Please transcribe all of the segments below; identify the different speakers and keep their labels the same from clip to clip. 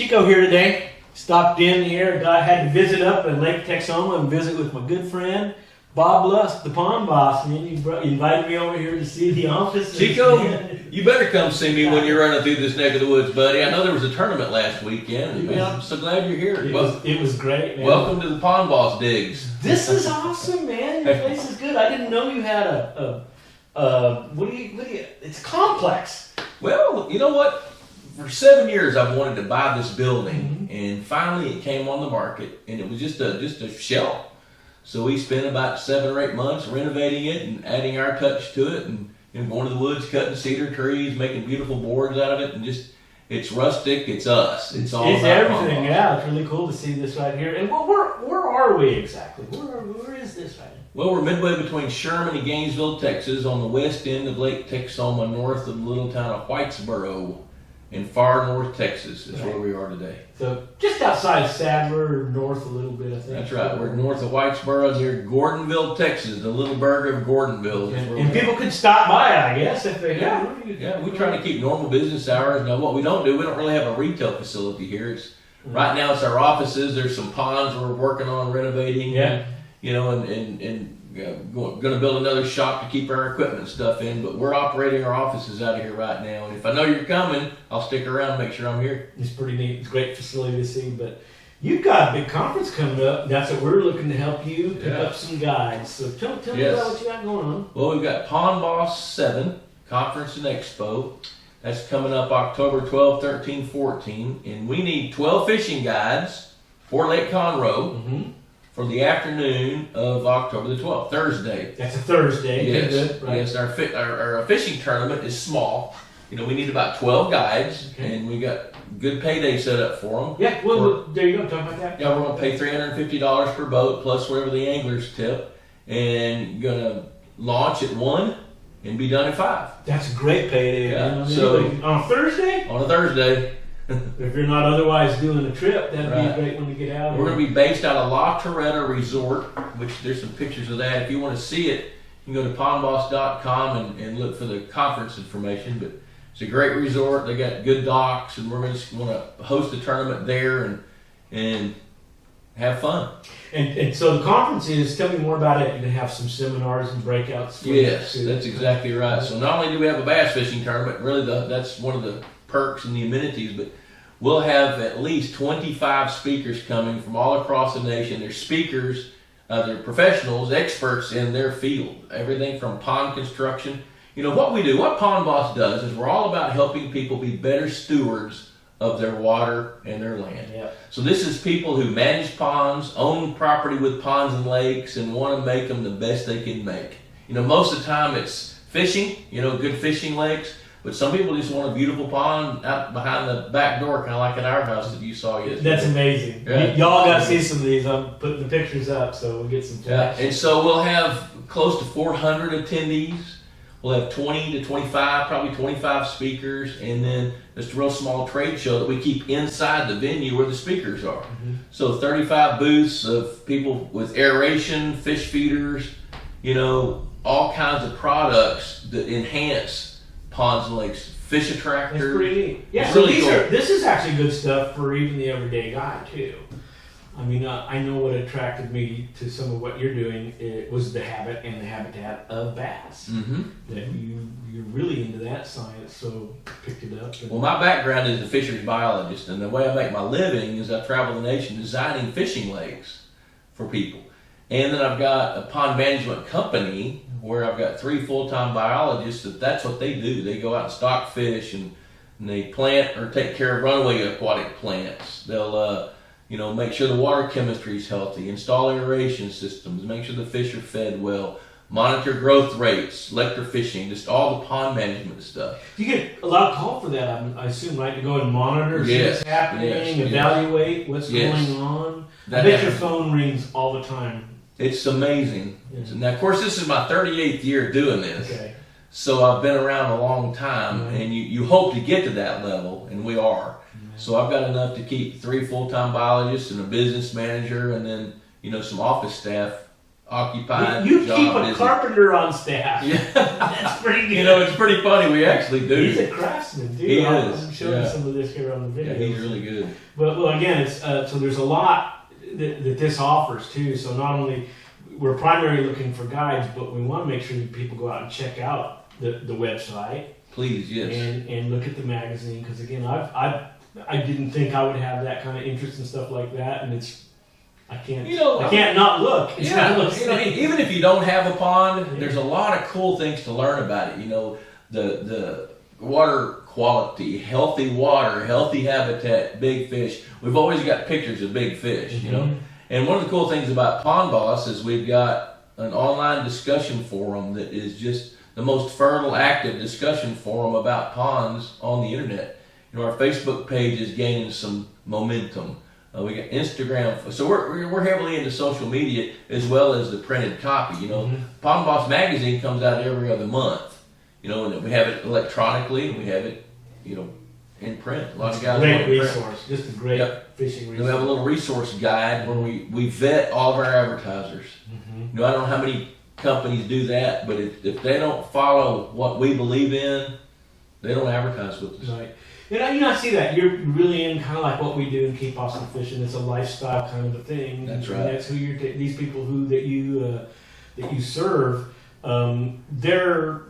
Speaker 1: Chico here today. Stopped in here. I had to visit up in Lake Conroe and visit with my good friend Bob Lusk, the pond boss. Man, you invited me over here to see the office.
Speaker 2: Chico, you better come see me when you're running through this neck of the woods, buddy. I know there was a tournament last weekend.
Speaker 1: Yeah.
Speaker 2: I'm so glad you're here.
Speaker 1: It was great, man.
Speaker 2: Welcome to the Pond Boss Digs.
Speaker 1: This is awesome, man. Your place is good. I didn't know you had what do you? It's complex.
Speaker 2: Well, you know what? For 7 years, I've wanted to buy this building, and finally it came on the market, and it was just a shell. So we spent about 7 or 8 months renovating it and adding our touch to it, and going to the woods, cutting cedar trees, making beautiful boards out of it, and just it's rustic. It's us. It's all
Speaker 1: it's
Speaker 2: about
Speaker 1: everything. Yeah, it's really cool to see this right here. And where are we exactly? Where is this right now?
Speaker 2: Well, we're midway between Sherman and Gainesville, Texas, on the west end of Lake Conroe, north of the little town of Whitesboro, in far north Texas is where we are today.
Speaker 1: So just outside Sadler, north a little bit, I think.
Speaker 2: That's right. We're north of Whitesboro, near Gordonville, Texas, the little burger of Gordonville.
Speaker 1: And people can stop by, I guess, if they have.
Speaker 2: Yeah, we try to keep normal business hours. Now, what we don't do, we don't really have a retail facility here. Right now, it's our offices. There's some ponds we're working on renovating.
Speaker 1: Yeah.
Speaker 2: And going to build another shop to keep our equipment and stuff in, but we're operating our offices out of here right now. And if I know you're coming, I'll stick around and make sure I'm here.
Speaker 1: It's pretty neat. It's a great facility to see. But you've got a big conference coming up. That's what we're looking to help you pick up some guides. So tell me about what you got going on.
Speaker 2: Well, we've got Pond Boss 7 Conference and Expo. That's coming up October 12, 13, 14. And we need 12 fishing guides for Lake Conroe. For the afternoon of October the 12th, Thursday.
Speaker 1: That's a Thursday.
Speaker 2: Yes,
Speaker 1: Good, right?
Speaker 2: Yes. Our fishing tournament is small. We need about 12 guides, and we got good payday set up for them.
Speaker 1: Yeah, well, there you go. Talk about that.
Speaker 2: Yeah, we're going to pay $350 per boat, plus whatever the anglers tip, and going to launch at 1 and be done at 5.
Speaker 1: That's a great payday.
Speaker 2: Yeah. So
Speaker 1: on a Thursday?
Speaker 2: On a Thursday.
Speaker 1: If you're not otherwise doing a trip, that'd be a great one to get out.
Speaker 2: We're going to be based out of La Torreta Resort, which there's some pictures of that. If you want to see it, you can go to pondboss.com and look for the conference information. But it's a great resort. They got good docks, and we're going to host a tournament there and have fun.
Speaker 1: And so the conference is, tell me more about it. You're going to have some seminars and breakouts.
Speaker 2: Yes, that's exactly right. So not only do we have a bass fishing tournament, really that's one of the perks and the amenities, but we'll have at least 25 speakers coming from all across the nation. They're speakers, they're professionals, experts in their field. Everything from pond construction. What we do, what Pond Boss does is we're all about helping people be better stewards of their water and their land.
Speaker 1: Yep.
Speaker 2: So this is people who manage ponds, own property with ponds and lakes, and want to make them the best they can make. Most of the time it's fishing, good fishing lakes. But some people just want a beautiful pond out behind the back door, kind of like at our house that you saw yesterday.
Speaker 1: That's amazing.
Speaker 2: Yeah.
Speaker 1: Y'all got to see some of these. I'm putting the pictures up so we'll get some flash.
Speaker 2: And so we'll have close to 400 attendees. We'll have 20 to 25, probably 25 speakers, and then just a real small trade show that we keep inside the venue where the speakers are. So 35 booths of people with aeration, fish feeders, all kinds of products that enhance ponds and lakes, fish attractors.
Speaker 1: That's pretty neat. Yeah,
Speaker 2: so really
Speaker 1: this is actually good stuff for even the everyday guy too. I mean, I know what attracted me to some of what you're doing. It was the habit and the habitat of bass. That you're really into that science, so picked it up.
Speaker 2: Well, my background is a fisheries biologist, and the way I make my living is I travel the nation designing fishing lakes for people. And then I've got a pond management company where I've got 3 full-time biologists that's what they do. They go out and stock fish, and they plant or take care of runaway aquatic plants. They'll make sure the water chemistry is healthy, install aeration systems, make sure the fish are fed well, monitor growth rates, electrofishing, just all the pond management stuff.
Speaker 1: You get a lot of call for that, I assume, right? To go and monitor see what's happening, evaluate what's going on. I bet your phone rings all the time.
Speaker 2: It's amazing. Yeah. Now, of course, this is my 38th year doing this.
Speaker 1: Okay.
Speaker 2: So I've been around a long time, and you hope to get to that level, and we are. So I've got enough to keep 3 full-time biologists and a business manager, and then some office staff occupied.
Speaker 1: You keep
Speaker 2: job
Speaker 1: a
Speaker 2: busy.
Speaker 1: carpenter on staff.
Speaker 2: Yeah.
Speaker 1: That's pretty good.
Speaker 2: You know, it's pretty funny. We actually do.
Speaker 1: He's a craftsman, too.
Speaker 2: He
Speaker 1: I'm
Speaker 2: is,
Speaker 1: showing
Speaker 2: yeah.
Speaker 1: some of this here on the video.
Speaker 2: Yeah, he's really good.
Speaker 1: But well, again, it's so there's a lot that this offers too. So not only we're primarily looking for guides, but we want to make sure that people go out and check out the website.
Speaker 2: Please, yes.
Speaker 1: And look at the magazine, because again, I didn't think I would have that kind of interest in stuff like that, and I can't not look. It's
Speaker 2: Yeah,
Speaker 1: not
Speaker 2: even if you don't have a pond, there's a lot of cool things to learn about it. You know, the water quality, healthy water, healthy habitat, big fish. We've always got pictures of big fish, you know. And one of the cool things about Pond Boss is we've got an online discussion forum that is just the most fertile, active discussion forum about ponds on the internet. You know, our Facebook page is gaining some momentum. We got Instagram, so we're heavily into social media as well as the printed copy. You know, Pond Boss magazine comes out every other month. You know, and we have it electronically, and we have it, you know, in print. A lot of guys.
Speaker 1: Great resource, just a great fishing resource.
Speaker 2: We have a little resource guide where we vet all of our advertisers. You know, I don't know how many companies do that, but if they don't follow what we believe in, they don't advertise with us.
Speaker 1: Right. You know, I see that. You're really in kind of like what we do in Keep Austin Fishing. It's a lifestyle kind of a thing.
Speaker 2: That's right.
Speaker 1: And that's who you're. These people that you serve, they're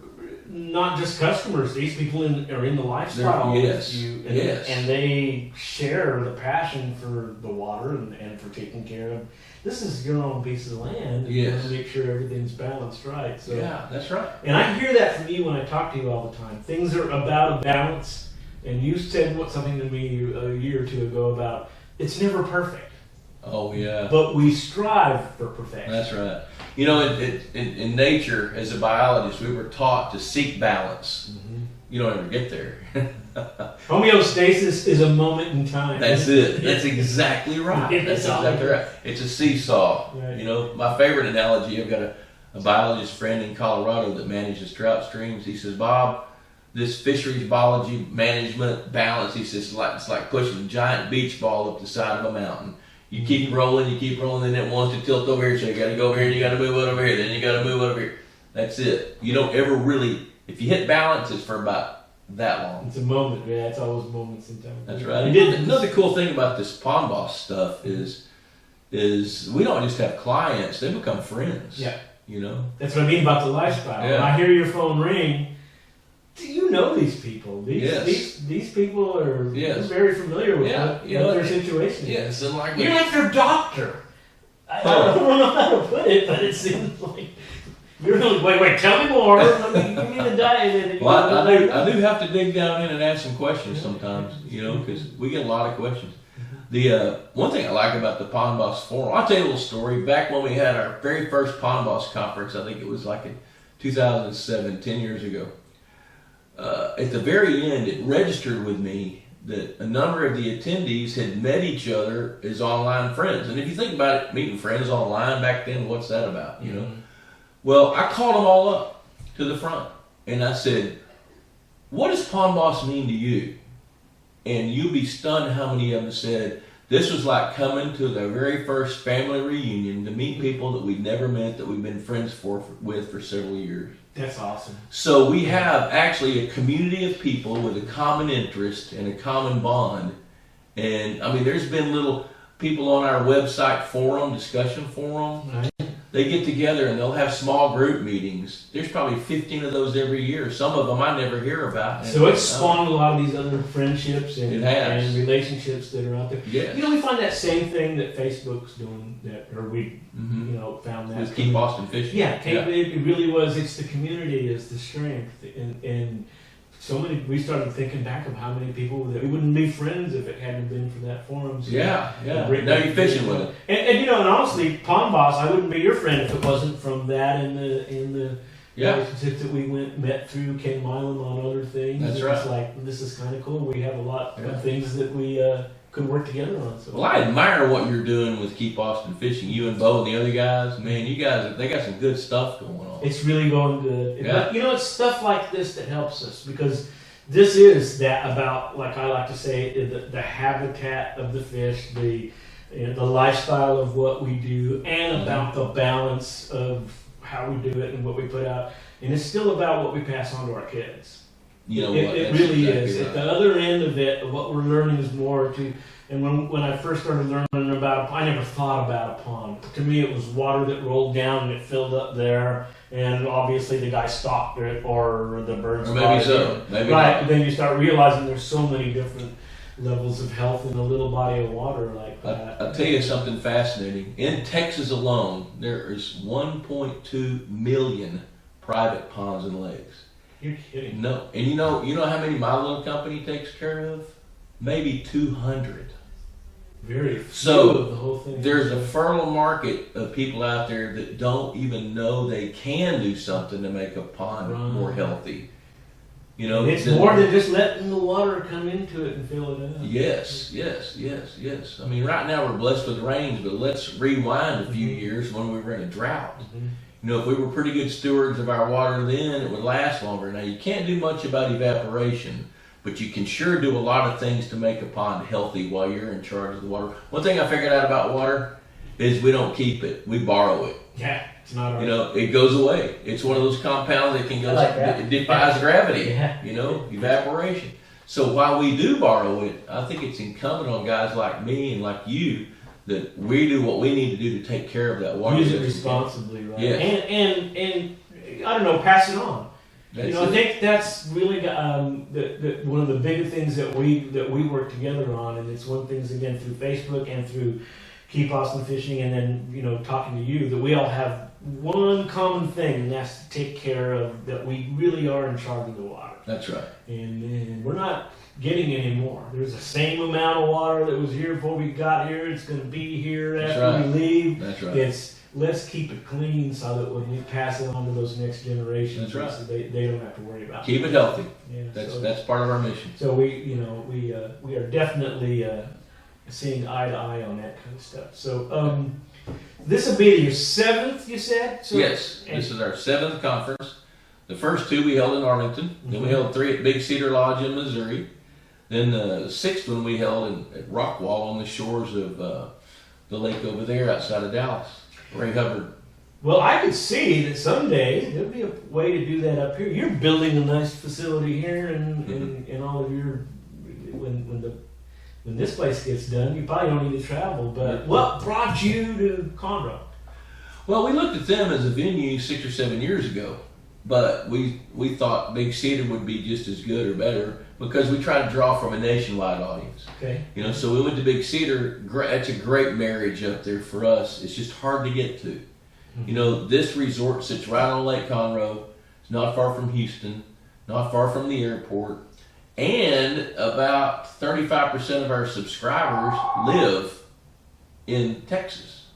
Speaker 1: not just customers. These people are in the lifestyle
Speaker 2: yes.
Speaker 1: with you,
Speaker 2: Yes.
Speaker 1: and they share the passion for the water and for taking care of. This is your own piece of land. And you want to make sure everything's balanced right. So,
Speaker 2: yeah, that's right.
Speaker 1: And I hear that from you when I talk to you all the time. Things are about a balance. And you said something to me a year or two ago about it's never perfect.
Speaker 2: Oh yeah.
Speaker 1: But we strive for perfection.
Speaker 2: That's right. You know, in nature, as a biologist, we were taught to seek balance. You don't ever get there.
Speaker 1: Homeostasis is a moment in time.
Speaker 2: That's it. That's exactly right. That's exactly right. It's a seesaw.
Speaker 1: Right.
Speaker 2: You know, my favorite analogy, I've got a biologist friend in Colorado that manages trout streams. He says, Bob, this fisheries biology management balance, he says, it's like pushing a giant beach ball up the side of a mountain. You keep rolling, then it wants to tilt over here, so you got to go over here, and you got to move over here, then you got to move over here. That's it. You don't ever really, if you hit balance, it's for about that long.
Speaker 1: It's a moment, yeah. It's always moments in time.
Speaker 2: That's right. Another cool thing about this Pond Boss stuff is we don't just have clients; they become friends.
Speaker 1: Yeah.
Speaker 2: You know.
Speaker 1: That's what I mean about the lifestyle.
Speaker 2: Yeah.
Speaker 1: When I hear your phone ring, you know these people. These people are very familiar with what their situation is.
Speaker 2: Yes, and like
Speaker 1: you're like their doctor. I don't know how to put it, but it seems like you're really wait. Tell me more. Give me the diet.
Speaker 2: Well, I do have to dig down in and ask some questions sometimes. You know, because we get a lot of questions. The one thing I like about the Pond Boss Forum, I'll tell you a little story. Back when we had our very first Pond Boss conference, I think it was like in 2007, 10 years ago. At the very end, it registered with me that a number of the attendees had met each other as online friends. And if you think about it, meeting friends online back then, what's that about, you know? Well, I called them all up to the front, and I said, what does Pond Boss mean to you? And you'll be stunned how many of them said, this was like coming to their very first family reunion to meet people that we'd never met, that we've been friends with for several years.
Speaker 1: That's awesome.
Speaker 2: So we have actually a community of people with a common interest and a common bond. And I mean, there's been little people on our website forum, discussion forum.
Speaker 1: Right.
Speaker 2: They get together and they'll have small group meetings. There's probably 15 of those every year. Some of them I never hear about.
Speaker 1: So it's spawned a lot of these other friendships and relationships that are out there.
Speaker 2: Yes.
Speaker 1: You know, we find that same thing that Facebook's doing, found that.
Speaker 2: With Keep Austin Fishing.
Speaker 1: Yeah, it really was. It's the community is the strength, and so many. We started thinking back of how many people that we wouldn't be friends if it hadn't been for that forum. So
Speaker 2: yeah. Now you're fishing with it.
Speaker 1: And honestly, Pond Boss, I wouldn't be your friend if it wasn't from that and the relationships that we met through Ken Milam on other things.
Speaker 2: That's right.
Speaker 1: It's like, this is kind of cool. We have a lot of things that we could work together on. So.
Speaker 2: Well, I admire what you're doing with Keep Austin Fishing. You and Bo and the other guys, man, they got some good stuff going on.
Speaker 1: It's really going good.
Speaker 2: Yeah.
Speaker 1: But, it's stuff like this that helps us, because this is that about, like I like to say, the habitat of the fish, the lifestyle of what we do, and about the balance of how we do it and what we put out. And it's still about what we pass on to our kids.
Speaker 2: You know
Speaker 1: It
Speaker 2: what?
Speaker 1: really
Speaker 2: That's exactly
Speaker 1: is.
Speaker 2: right.
Speaker 1: At the other end of it, what we're learning is more to. And when I first started learning about, I never thought about a pond. To me, it was water that rolled down and it filled up there, and obviously the guy stocked it or the birds.
Speaker 2: Or maybe so. Maybe
Speaker 1: right.
Speaker 2: not.
Speaker 1: Then you start realizing there's so many different levels of health in a little body of water like that.
Speaker 2: I'll tell you something fascinating. In Texas alone, there is 1.2 million private ponds and lakes.
Speaker 1: You're kidding.
Speaker 2: No, and you know how many my little company takes care of? Maybe 200.
Speaker 1: Very few
Speaker 2: So,
Speaker 1: of the whole thing.
Speaker 2: There's a fertile market of people out there that don't even know they can do something to make a pond more healthy. You know,
Speaker 1: it's more than just letting the water come into it and fill it up.
Speaker 2: Yes. I mean, right now we're blessed with rains, but let's rewind a few years when we were in a drought. You know, if we were pretty good stewards of our water then, it would last longer. Now, you can't do much about evaporation, but you can sure do a lot of things to make a pond healthy while you're in charge of the water. One thing I figured out about water is we don't keep it, we borrow it.
Speaker 1: Yeah, it's not our.
Speaker 2: You know, it goes away. It's one of those compounds that can go, it defies gravity, you know, evaporation. So while we do borrow it, I think it's incumbent on guys like me and like you that we do what we need to do to take care of that water.
Speaker 1: Use it responsibly, right?
Speaker 2: Yeah.
Speaker 1: And I don't know, pass it on.
Speaker 2: That's
Speaker 1: you know, I think that's really one of the big things that we work together on, and it's one of the things again through Facebook and through Keep Austin Fishing, and then talking to you, that we all have one common thing, and that's to take care of that. We really are in charge of the water.
Speaker 2: That's right.
Speaker 1: And we're not getting any more. There's the same amount of water that was here before we got here. It's going to be here after we leave.
Speaker 2: That's right.
Speaker 1: It's let's keep it clean so that when we pass it on to those next generations,
Speaker 2: That's right.
Speaker 1: so they don't have to worry about
Speaker 2: Keep it healthy.
Speaker 1: Yeah,
Speaker 2: That's part of our mission.
Speaker 1: So we are definitely seeing eye to eye on that kind of stuff. So this will be your 7th, you said? So,
Speaker 2: Yes, this is our 7th conference. The first 2 we held in Arlington. Then we held 3 at Big Cedar Lodge in Missouri. Then the 6th one we held at Rockwall on the shores of the lake over there outside of Dallas. Ray Hubbard.
Speaker 1: Well, I could see that someday there'll be a way to do that up here. You're building a nice facility here, and all of your when this place gets done, you probably don't need to travel. But what brought you to Conroe?
Speaker 2: Well, we looked at them as a venue 6 or 7 years ago, but we thought Big Cedar would be just as good or better because we try to draw from a nationwide audience.
Speaker 1: Okay.
Speaker 2: You know, so we went to Big Cedar. That's a great marriage up there for us. It's just hard to get to. You know, this resort sits right on Lake Conroe. It's not far from Houston, not far from the airport, and about 35% of our subscribers live in Texas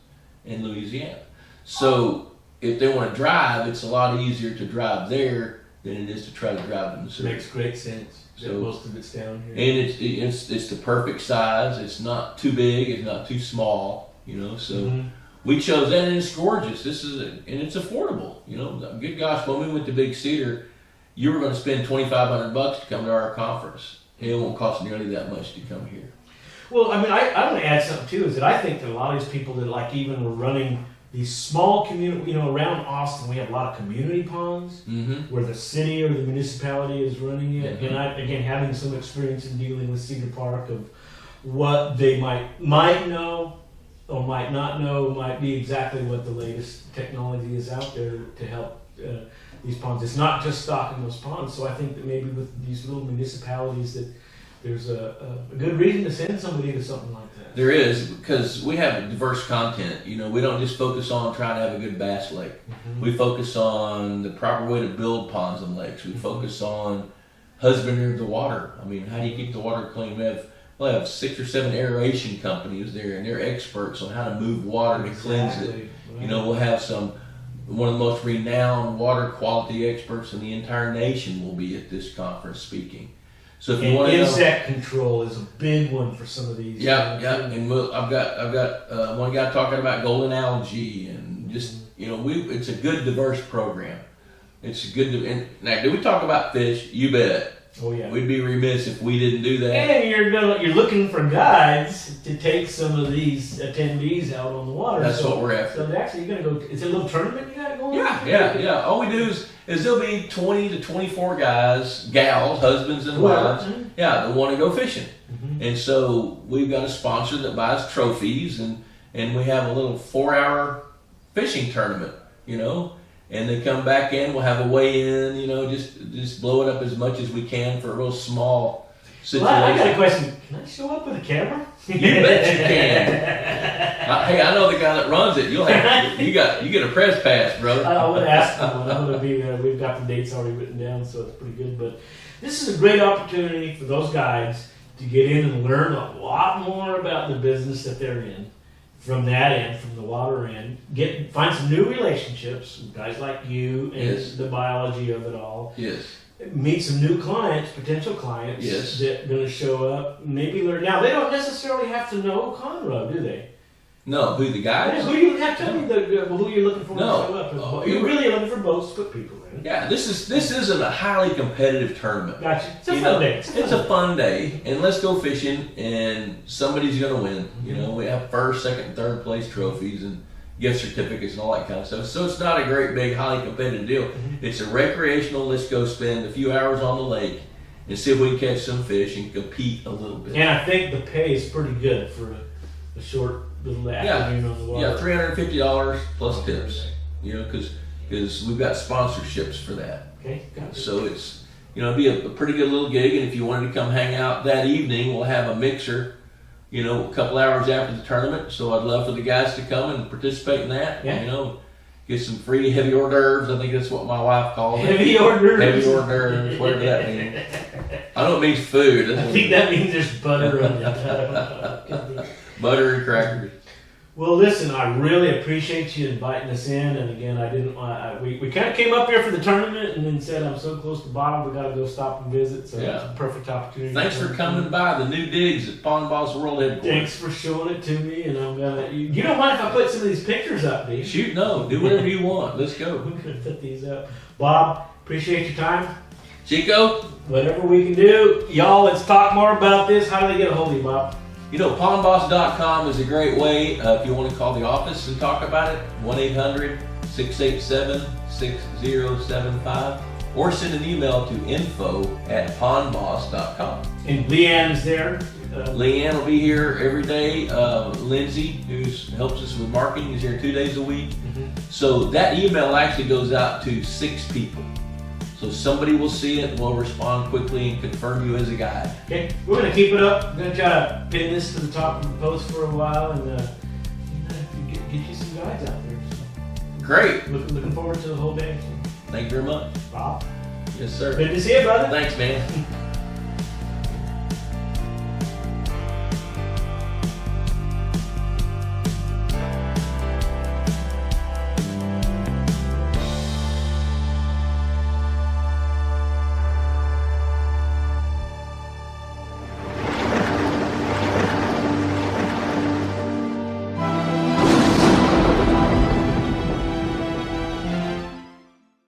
Speaker 2: and Louisiana. So if they want to drive, it's a lot easier to drive there than it is to try to drive to Missouri.
Speaker 1: Makes great sense. So most of it's down here.
Speaker 2: And it's the perfect size. It's not too big. It's not too small. You know, so we chose that, and it's gorgeous. And it's affordable. You know, good gosh, when we went to Big Cedar, you were going to spend $2,500 to come to our conference. It won't cost nearly that much to come here.
Speaker 1: Well, I mean, I want to add something too. Is that I think that a lot of these people that like even were running these small community, around Austin, we have a lot of community ponds where the city or the municipality is running it. And I, again, having some experience in dealing with Cedar Park of what they might know or might not know might be exactly what the latest technology is out there to help these ponds. It's not just stocking those ponds. So I think that maybe with these little municipalities that there's a good reason to send somebody to something like that.
Speaker 2: There is, because we have diverse content. You know, we don't just focus on trying to have a good bass lake. We focus on the proper way to build ponds and lakes. We focus on husbandry of the water. I mean, how do you keep the water clean? We'll have 6 or 7 aeration companies there, and they're experts on how to move water to cleanse it. Right. You know, we'll have one of the most renowned water quality experts in the entire nation will be at this conference speaking. So if you want to know,
Speaker 1: insect control is a big one for some of these.
Speaker 2: Yeah. And I've got one guy talking about golden algae and just it's a good diverse program. It's good and now do we talk about fish? You bet.
Speaker 1: Oh yeah.
Speaker 2: We'd be remiss if we didn't do that.
Speaker 1: And you're looking for guides to take some of these attendees out on the water.
Speaker 2: That's what we're after.
Speaker 1: So actually, you're gonna go. Is it a little tournament you got going?
Speaker 2: Yeah. All we do is there'll be 20 to 24 guys, gals, husbands and wives.
Speaker 1: Mm-hmm.
Speaker 2: Yeah, that want to go fishing.
Speaker 1: Mm-hmm.
Speaker 2: And so we've got a sponsor that buys trophies, and we have a little 4-hour fishing tournament, and they come back in, we'll have a weigh-in, just blow it up as much as we can for a real small situation.
Speaker 1: Well, I got a question. Can I show up with a camera?
Speaker 2: You bet you can. Hey, I know the guy that runs it. You get a press pass, brother.
Speaker 1: I would ask them when I'm going to be there. We've got the dates already written down, so it's pretty good. But this is a great opportunity for those guides to get in and learn a lot more about the business that they're in. From that end, from the water end, find some new relationships, guys like you, and
Speaker 2: Yes.
Speaker 1: the biology of it all.
Speaker 2: Yes.
Speaker 1: Meet some new clients, potential clients
Speaker 2: Yes.
Speaker 1: that are going to show up. Maybe learn. Now they don't necessarily have to know Conroe, do they?
Speaker 2: No, who the guys?
Speaker 1: Who you have to tell me who you're looking for
Speaker 2: No.
Speaker 1: to show up.
Speaker 2: Oh,
Speaker 1: You're really looking for boats to put people in.
Speaker 2: Yeah, this isn't a highly competitive tournament.
Speaker 1: Gotcha. It's a fun day.
Speaker 2: It's a fun day, and let's go fishing, and somebody's gonna win. We have first, second, third place trophies and gift certificates and all that kind of stuff. So it's not a great big highly competitive deal. It's a recreational. Let's go spend a few hours on the lake and see if we can catch some fish and compete a little bit.
Speaker 1: And I think the pay is pretty good for a short little afternoon on the water.
Speaker 2: Yeah, $350 plus tips. Because we've got sponsorships for that.
Speaker 1: Okay, gotcha.
Speaker 2: So it's, it'd be a pretty good little gig. And if you wanted to come hang out that evening, we'll have a mixer, a couple hours after the tournament. So I'd love for the guys to come and participate in that.
Speaker 1: Yeah.
Speaker 2: Get some free heavy hors d'oeuvres. I think that's what my wife calls it.
Speaker 1: Heavy hors d'oeuvres.
Speaker 2: Heavy hors d'oeuvres, whatever that means. I know it means food.
Speaker 1: I think that means there's butter on it.
Speaker 2: Butter and crackers.
Speaker 1: Well, listen, I really appreciate you inviting us in. And again, we kind of came up here for the tournament and then said, I'm so close to bottom, we got to go stop and visit. So it's a perfect opportunity.
Speaker 2: Thanks for coming by the new digs at Pond Boss World Headquarters.
Speaker 1: Thanks for showing it to me. And I'm going to, you don't mind if I put some of these pictures up, do you?
Speaker 2: Shoot, no. Do whatever you want. Let's go.
Speaker 1: We're going to put these up. Bob, appreciate your time.
Speaker 2: Chico?
Speaker 1: Whatever we can do. Y'all, let's talk more about this. How do they get a hold of you, Bob?
Speaker 2: Pondboss.com is a great way if you want to call the office and talk about it. 1-800-687-6075. Or send an email to info@pondboss.com.
Speaker 1: And Leanne's there.
Speaker 2: Leanne will be here every day. Lindsay, who helps us with marketing, is here 2 days a week. So that email actually goes out to 6 people. So somebody will see it and will respond quickly and confirm you as a guide.
Speaker 1: Okay, we're going to keep it up. We're going to try to pin this to the top of the post for a while and get you some guides out there. So
Speaker 2: Great.
Speaker 1: looking forward to the whole day.
Speaker 2: Thank you very much.
Speaker 1: Bob?
Speaker 2: Yes, sir.
Speaker 1: Good to see you, brother.
Speaker 2: Thanks, man.